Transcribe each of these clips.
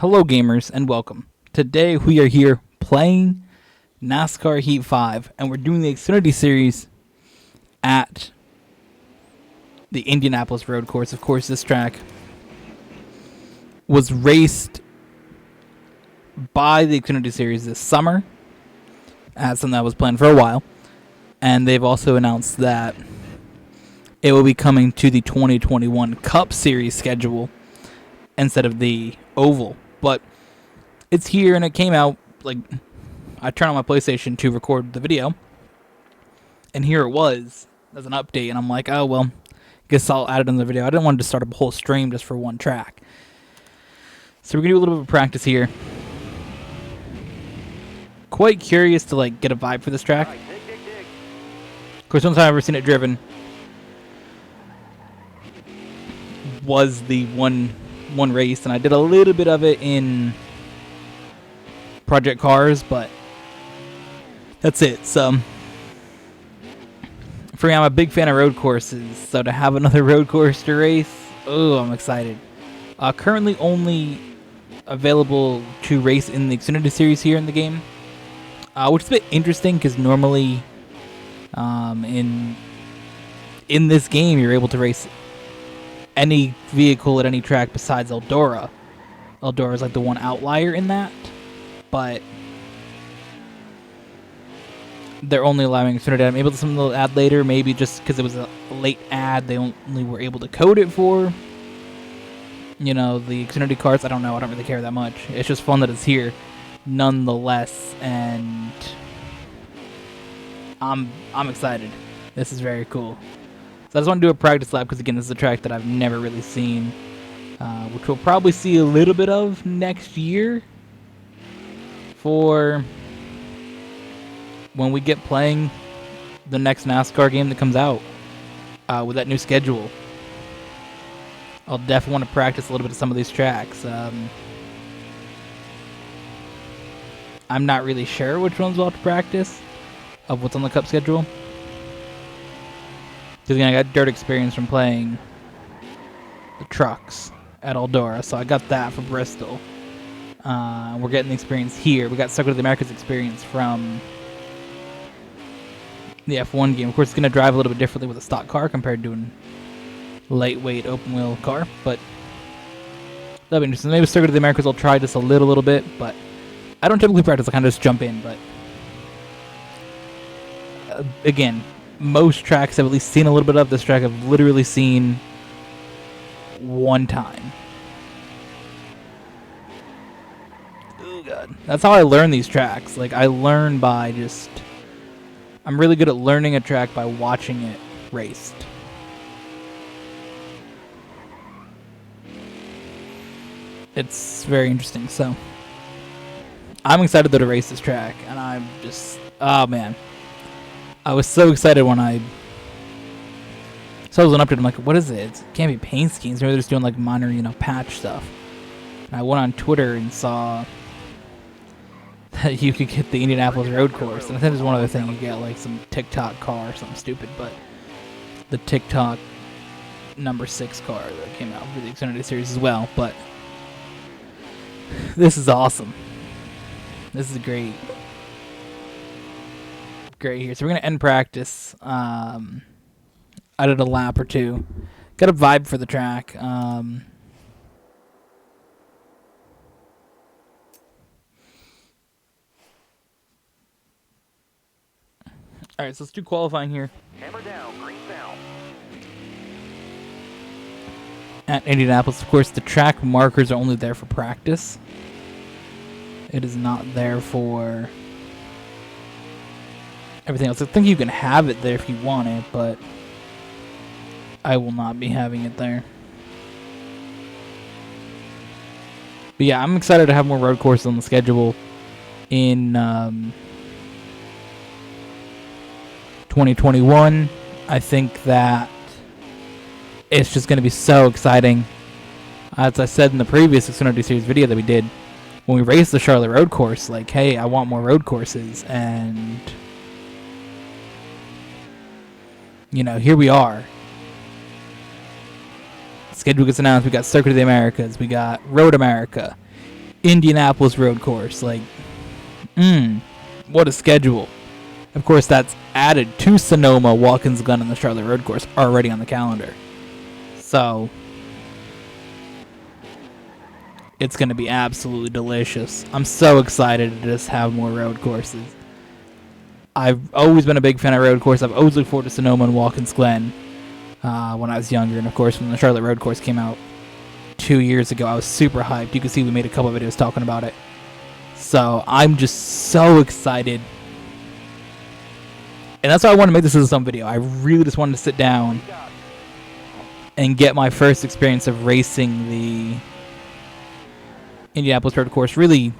Hello gamers and welcome. Today we are here playing NASCAR Heat 5 and we're doing the Xfinity Series at the Indianapolis road course. Of course, this track was raced by the Xfinity Series this summer. That's something that was planned for a while. And they've also announced that it will be coming to the 2021 Cup Series schedule instead of the Oval. But it's here and it came out, like, I turned on my PlayStation to record the video, and here it was as an update, and I'm like, oh, well, guess I'll add it in the video. I didn't want to start a whole stream just for one track. So we're going to do a little bit of practice here. Quite curious to, like, get a vibe for this track. Of course, once I've ever seen it driven was the one race, and I did a little bit of it in Project Cars, but that's it. So for me, I'm a big fan of road courses, so to have another road course to race, oh, I'm excited. Currently only available to race in the Xfinity Series here in the game, which is a bit interesting because normally in this game you're able to race any vehicle at any track besides Eldora. Eldora is like the one outlier in that, but they're only allowing Xfinity ad. Maybe something they'll add later, maybe just because it was a late ad, they only were able to code it for, you know, the Xfinity cards. I don't know, I don't really care that much. It's just fun that it's here nonetheless, and I'm excited. This is very cool. So I just want to do a practice lap because, again, this is a track that I've never really seen, which we'll probably see a little bit of next year for when we get playing the next NASCAR game that comes out with that new schedule. I'll definitely want to practice a little bit of some of these tracks. I'm not really sure which ones we'll have to practice of what's on the Cup schedule. Because, again, I got dirt experience from playing the trucks at Eldora, so I got that for Bristol. We're getting the experience here. We got Circuit of the Americas experience from the F1 game. Of course, it's going to drive a little bit differently with a stock car compared to a lightweight open-wheel car, but that'll be interesting. Maybe Circuit of the Americas I'll try just a little bit, but I don't typically practice. I kind of just jump in, but again, most tracks I've at least seen a little bit of. This track I've literally seen one time. Oh god. That's how I learn these tracks. Like, I learn by just... I'm really good at learning a track by watching it raced. It's very interesting, so... I'm excited though to race this track, and I'm just... Oh man. I was so excited when I saw it was an update. I'm like, what is it? It can't be paint schemes. Maybe they're just doing like minor, patch stuff. And I went on Twitter and saw that you could get the Indianapolis road course. And I think there's one other thing. You get like some TikTok car or something stupid. But the TikTok number 6 car that came out for the Xfinity Series as well. But this is awesome. This is great. Great here. So we're going to end practice. I did a lap or two. Got a vibe for the track. Alright, so let's do qualifying here. Hammer down, green down. At Indianapolis, of course, the track markers are only there for practice. It is not there for everything else. I think you can have it there if you want it, but I will not be having it there. But yeah, I'm excited to have more road courses on the schedule in 2021. I think that it's just going to be so exciting. As I said in the previous Xfinity Series video that we did, when we raced the Charlotte road course, like, hey, I want more road courses, and here we are. Schedule gets announced. We got Circuit of the Americas. We got Road America. Indianapolis road course. Like, what a schedule. Of course, that's added to Sonoma, Watkins Glen, and the Charlotte road course already on the calendar. So, it's going to be absolutely delicious. I'm so excited to just have more road courses. I've always been a big fan of road course. I've always looked forward to Sonoma and Watkins Glen when I was younger. And, of course, when the Charlotte road course came out 2 years ago, I was super hyped. You can see we made a couple of videos talking about it. So, I'm just so excited. And that's why I want to make this as some video. I really just wanted to sit down and get my first experience of racing the Indianapolis road course really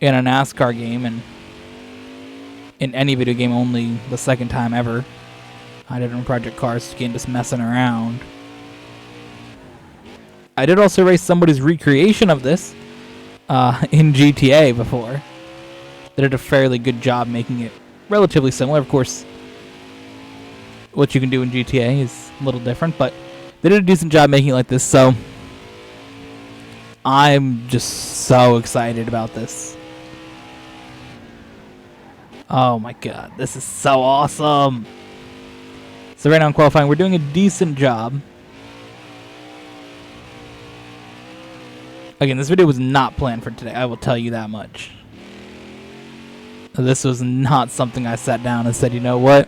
in a NASCAR game, and in any video game only the second time ever. I did it on Project Cars again, just messing around. I did also race somebody's recreation of this in GTA before. They did a fairly good job making it relatively similar. Of course, what you can do in GTA is a little different, but they did a decent job making it like this, so I'm just so excited about this. Oh my god, this is so awesome. So right now in qualifying, we're doing a decent job. Again, this video was not planned for today, I will tell you that much. This was not something I sat down and said, you know what?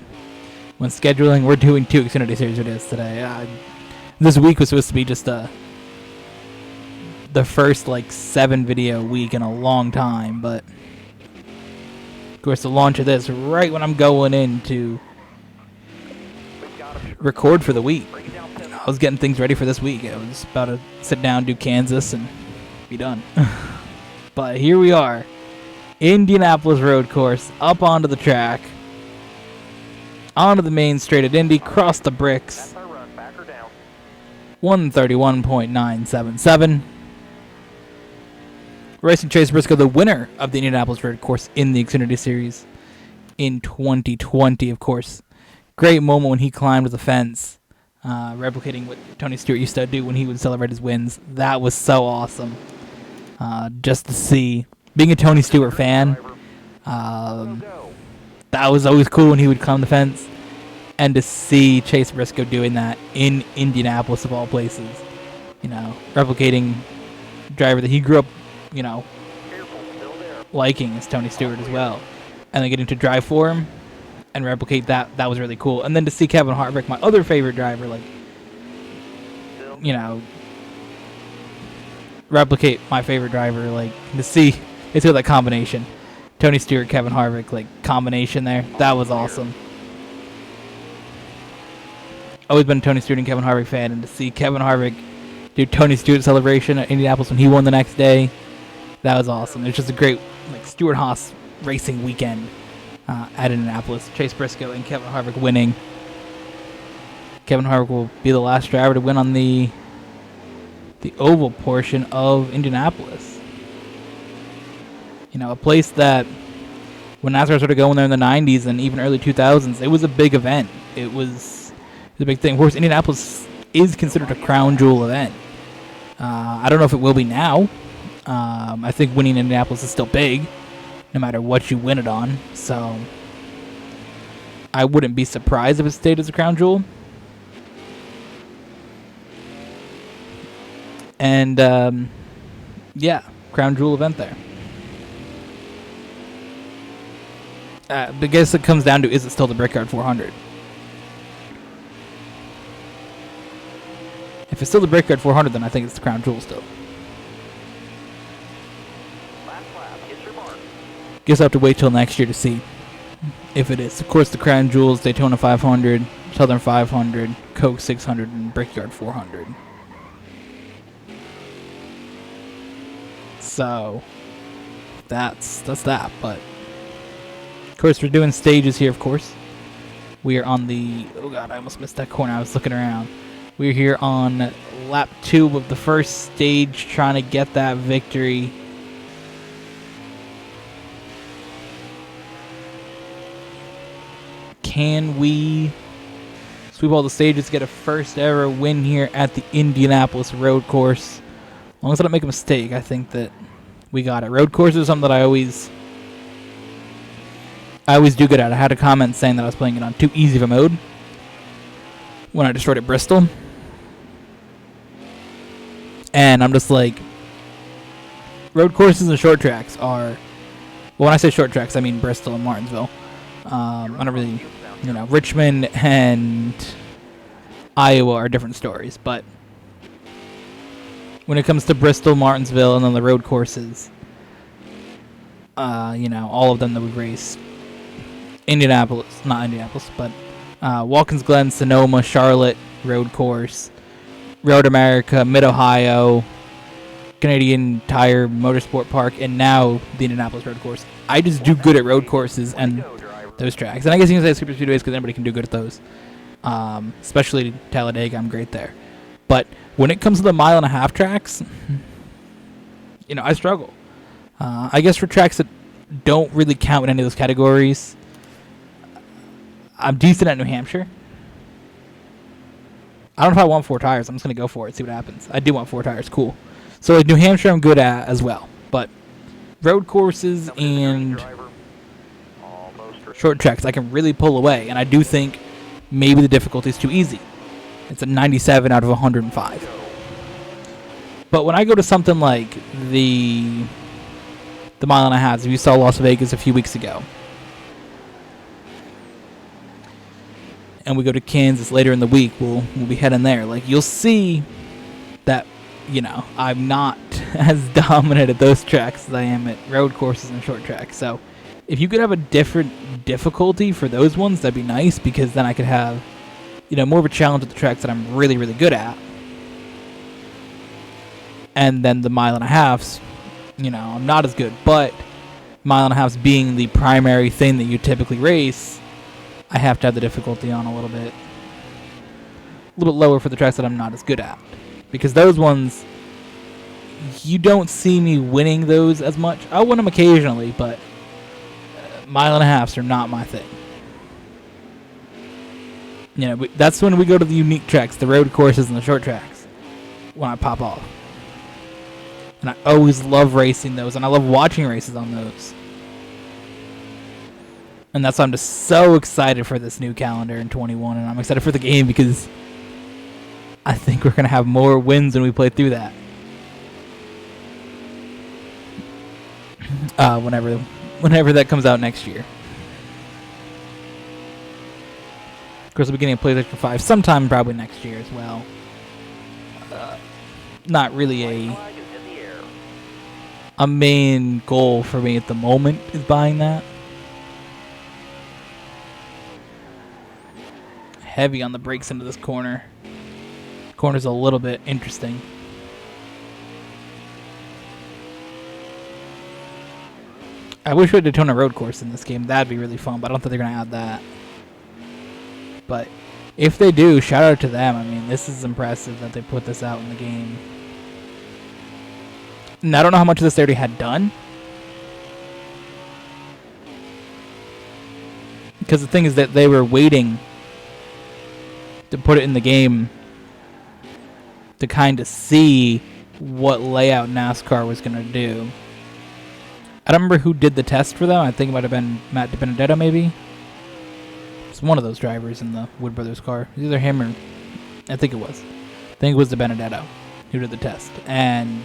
When scheduling, we're doing 2 Xfinity Series videos today. This week was supposed to be just the first, like, 7 video week in a long time, but of course the launch of this right when I'm going in to record for the week. I was getting things ready for this week. I was about to sit down, do Kansas, and be done. But here we are. Indianapolis road course, up onto the track, onto the main straight at Indy, cross the bricks, 131.977. Racing Chase Briscoe, the winner of the Indianapolis road course in the Xfinity Series in 2020, of course. Great moment when he climbed the fence, replicating what Tony Stewart used to do when he would celebrate his wins. That was so awesome. Just to see. Being a Tony Stewart fan, that was always cool when he would climb the fence. And to see Chase Briscoe doing that in Indianapolis, of all places. You know, replicating driver that he grew up, you know, liking as Tony Stewart as well. And then getting to drive for him and replicate that was really cool. And then to see Kevin Harvick, my other favorite driver, like, you know, replicate my favorite driver, like, to see... It's got that combination. Tony Stewart, Kevin Harvick, like, combination there. That was awesome. Always been a Tony Stewart and Kevin Harvick fan, and to see Kevin Harvick do Tony Stewart celebration at Indianapolis when he won the next day, that was awesome. It was just a great, like, Stewart-Haas racing weekend at Indianapolis. Chase Briscoe and Kevin Harvick winning. Kevin Harvick will be the last driver to win on the oval portion of Indianapolis. You know, a place that when NASCAR started going there in the 90s and even early 2000s, it was a big event. It was a big thing. Of course, Indianapolis is considered a crown jewel event. I don't know if it will be now. I think winning Indianapolis is still big, no matter what you win it on. So I wouldn't be surprised if it stayed as a crown jewel. And, yeah, crown jewel event there. But I guess it comes down to, is it still the Brickyard 400? If it's still the Brickyard 400, then I think it's the crown jewel still. Guess I'll have to wait till next year to see if it is. Of course, the crown jewels, Daytona 500, Southern 500, Coke 600, and Brickyard 400. So, that's that, but... Of course, we're doing stages here, of course. We are on the... Oh, God, I almost missed that corner. I was looking around. We're here on lap 2 of the first stage, trying to get that victory. Can we sweep all the stages, get a first ever win here at the Indianapolis road course? As long as I don't make a mistake, I think that we got it. Road courses is something that I always do good at. I had a comment saying that I was playing it on too easy of a mode when I destroyed at Bristol. And I'm just like, road courses and short tracks are, well, when I say short tracks, I mean Bristol and Martinsville. I don't really, Richmond and Iowa are different stories, but when it comes to Bristol, Martinsville, and then the road courses, all of them that we race, not Indianapolis, but Watkins Glen, Sonoma, Charlotte, road course, Road America, Mid-Ohio, Canadian Tire Motorsport Park, and now the Indianapolis road course. I just do good at road courses and those tracks. And I guess you can say super speedways because anybody can do good at those. Especially Talladega, I'm great there. But when it comes to the 1.5 mile tracks, I struggle. I guess for tracks that don't really count in any of those categories, I'm decent at New Hampshire. I don't know if I want 4 tires. I'm just going to go for it, see what happens. I do want 4 tires. Cool. So New Hampshire I'm good at as well. But road courses and short tracks I can really pull away. And I do think maybe the difficulty is too easy. It's a 97 out of 105. But when I go to something like the 1.5 miles, if you saw Las Vegas a few weeks ago, and we go to Kansas later in the week, we'll be heading there. Like, you'll see that, I'm not as dominant at those tracks as I am at road courses and short tracks. So if you could have a different difficulty for those ones, that'd be nice, because then I could have, more of a challenge at the tracks that I'm really, really good at. And then the 1.5 miles, I'm not as good. But 1.5 miles being the primary thing that you typically race, I have to have the difficulty on a little bit lower for the tracks that I'm not as good at. Because those ones, you don't see me winning those as much. I'll win them occasionally, but 1.5 miles are not my thing. That's when we go to the unique tracks, the road courses and the short tracks, when I pop off. And I always love racing those, and I love watching races on those. And that's why I'm just so excited for this new calendar in 21, and I'm excited for the game because I think we're going to have more wins when we play through that. Whenever that comes out next year. Of course, we'll be getting a PlayStation 5 sometime probably next year as well. Not really a main goal for me at the moment is buying that. Heavy on the brakes into this corner. Corner's a little bit interesting. I wish we had Daytona road course in this game. That'd be really fun, but I don't think they're going to add that. But if they do, shout out to them. I mean, this is impressive that they put this out in the game. And I don't know how much of this they already had done. Because the thing is that they were waiting to put it in the game to kind of see what layout NASCAR was going to do. I don't remember who did the test for them. I think it might have been Matt DiBenedetto, maybe. It's one of those drivers in the Wood Brothers car. It's either him or... I think it was. I think it was DiBenedetto who did the test. And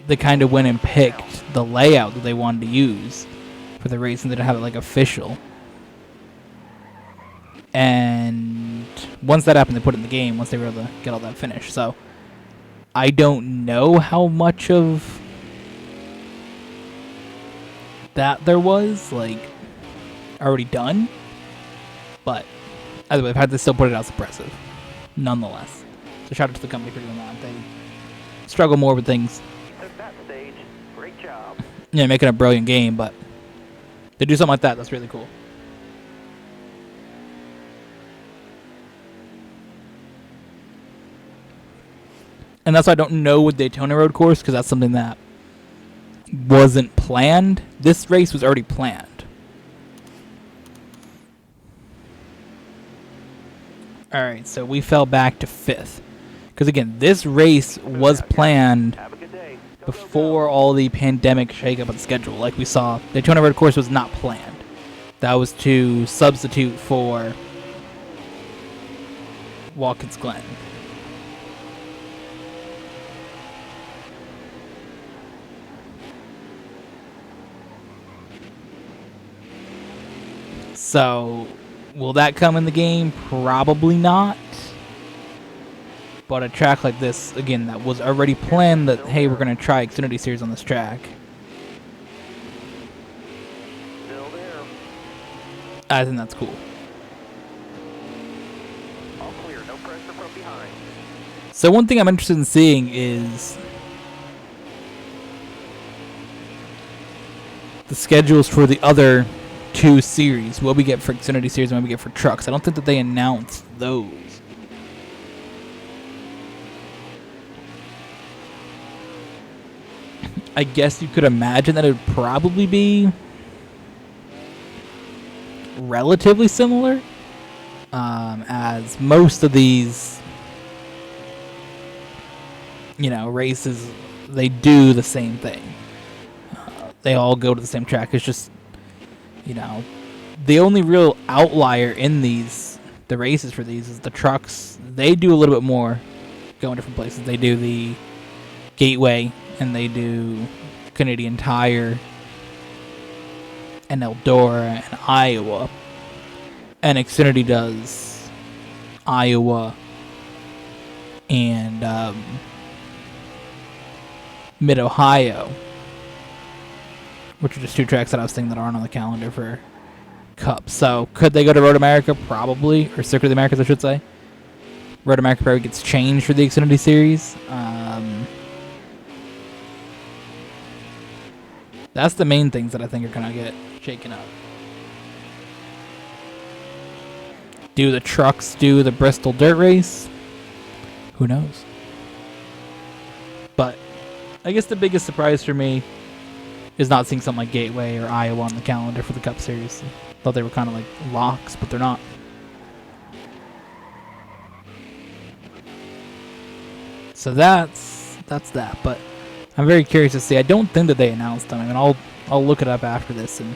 they kind of went and picked the layout that they wanted to use for the race, and they didn't have it like official. And once that happened, they put it in the game once they were able to get all that finished. So I don't know how much of that there was, like, already done. But either way, I've had to still put it out, it's impressive, nonetheless. So shout out to the company for doing that. They struggle more with things. Great job. Yeah, making a brilliant game, but they do something like that, that's really cool. And that's why I don't know with Daytona road course, because that's something that wasn't planned. This race was already planned. Alright, so we fell back to 5th. Because again, this race was planned before all the pandemic shakeup of the schedule. Like we saw, Daytona Road Course was not planned. That was to substitute for Watkins Glen. So, will that come in the game? Probably not. But a track like this, again, that was already planned that, hey, we're going to try Xfinity Series on this track. I think that's cool. All clear, no pressure from behind. So one thing I'm interested in seeing is the schedules for the other two series. What we get for Xfinity Series and what we get for trucks. I don't think that they announced those. I guess you could imagine that it would probably be relatively similar, as most of these, races, they do the same thing. They all go to the same track. It's just, the only real outlier in the races for these is the trucks. They do a little bit more, go in different places. They do the Gateway, and they do Canadian Tire, and Eldora, and Iowa. And Xfinity does Iowa and Mid-Ohio, which are just two tracks that I was thinking that aren't on the calendar for Cup. So, could they go to Road America? Probably. Or Circuit of the Americas, I should say. Road America probably gets changed for the Xfinity Series. That's the main things that I think are going to get shaken up. Do the trucks do the Bristol Dirt Race? Who knows? But I guess the biggest surprise for me is not seeing something like Gateway or Iowa on the calendar for the Cup Series. Thought they were kind of like locks, but they're not. So that's that. But I'm very curious to see. I don't think that they announced them. I mean, I'll look it up after this, and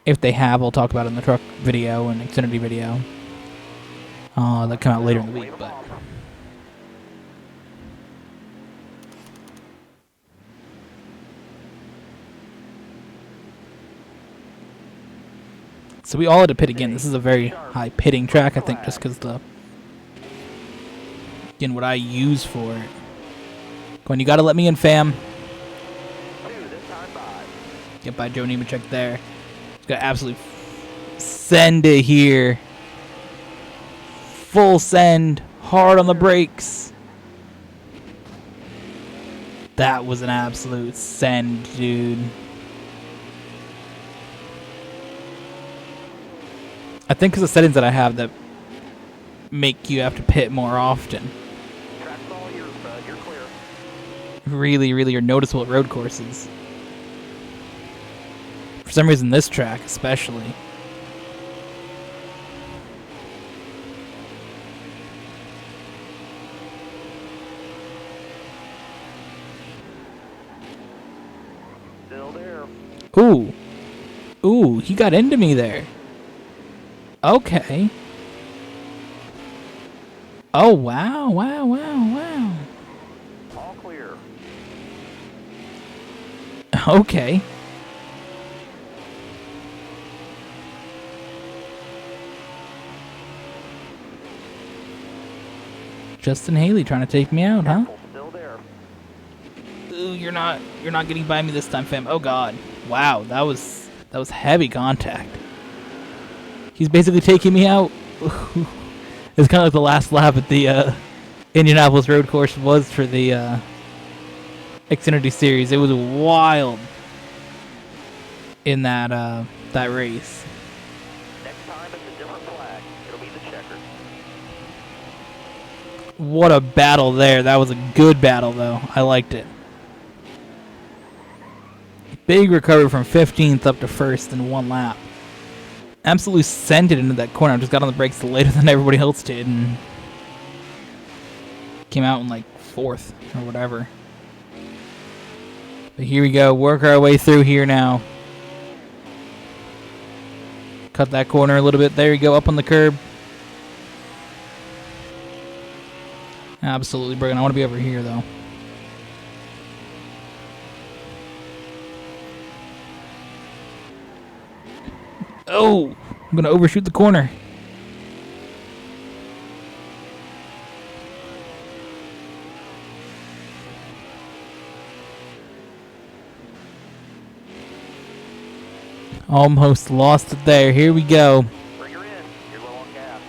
if they have, I'll talk about it in the truck video and Xfinity video. That come out later in the week, but so we all had to pit again. This is a very high pitting track, I think, just because what I use for it. Going, you gotta let me in, fam. Get by Joe Nemechek there. He's got absolutely send it here. Full send, hard on the brakes. That was an absolute send, dude. I think because the settings that I have that make you have to pit more often. Really, really are noticeable at road courses. For some reason, this track especially. Still there. Ooh, he got into me there. Okay. Oh, wow. All clear. Okay. Justin Haley trying to take me out, huh? Still there. Ooh, you're not getting by me this time, fam. Oh god. Wow, that was heavy contact. He's basically taking me out. It's kind of like the last lap at the Indianapolis road course was for the Xfinity Series. It was wild in that race. Next time it's a different flag. It'll be the checker. What a battle there. That was a good battle, though. I liked it. Big recovery from 15th up to 1st in one lap. Absolutely sent it into that corner. I just got on the brakes later than everybody else did and came out in like 4th or whatever. But here we go. Work our way through here now. Cut that corner a little bit. There you go. Up on the curb. Absolutely brilliant. I want to be over here, though. Oh, I'm going to overshoot the corner. Almost lost it there. Here we go. Bring her in. You're low on gas.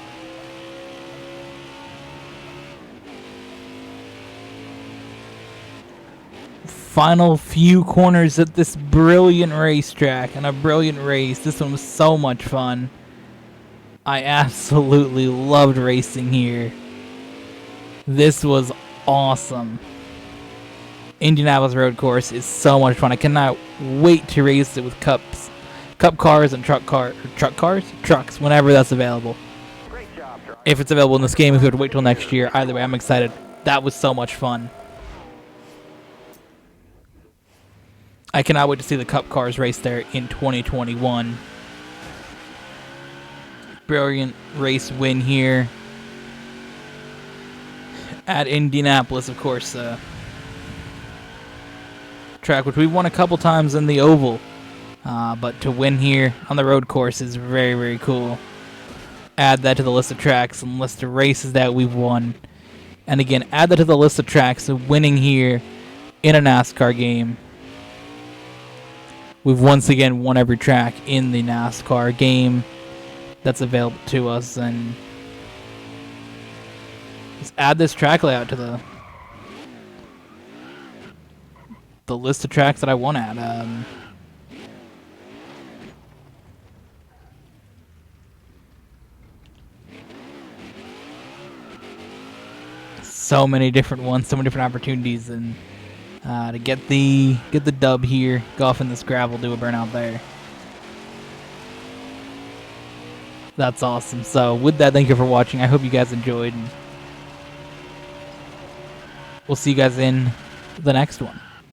Final few corners at this brilliant racetrack and a brilliant race. This one was so much fun. I absolutely loved racing here. This was awesome. Indianapolis road course is so much fun. I cannot wait to race it with cup cars and trucks whenever that's available. Great job, driver. If it's available in this game, if we have to wait till next year, either way, I'm excited. That was so much fun. I cannot wait to see the cup cars race there in 2021. Brilliant race win here at Indianapolis, of course. Track which we've won a couple times in the oval, but to win here on the road course is very, very cool. Add that to the list of tracks and list of races that we've won, and again, add that to the list of tracks of winning here in a NASCAR game. We've once again won every track in the NASCAR game that's available to us, and just add this track layout to the list of tracks that I want at. So many different ones, so many different opportunities, and to get the dub here, go off in this gravel, do a burnout there. That's awesome. So with that, thank you for watching. I hope you guys enjoyed. And we'll see you guys in the next one.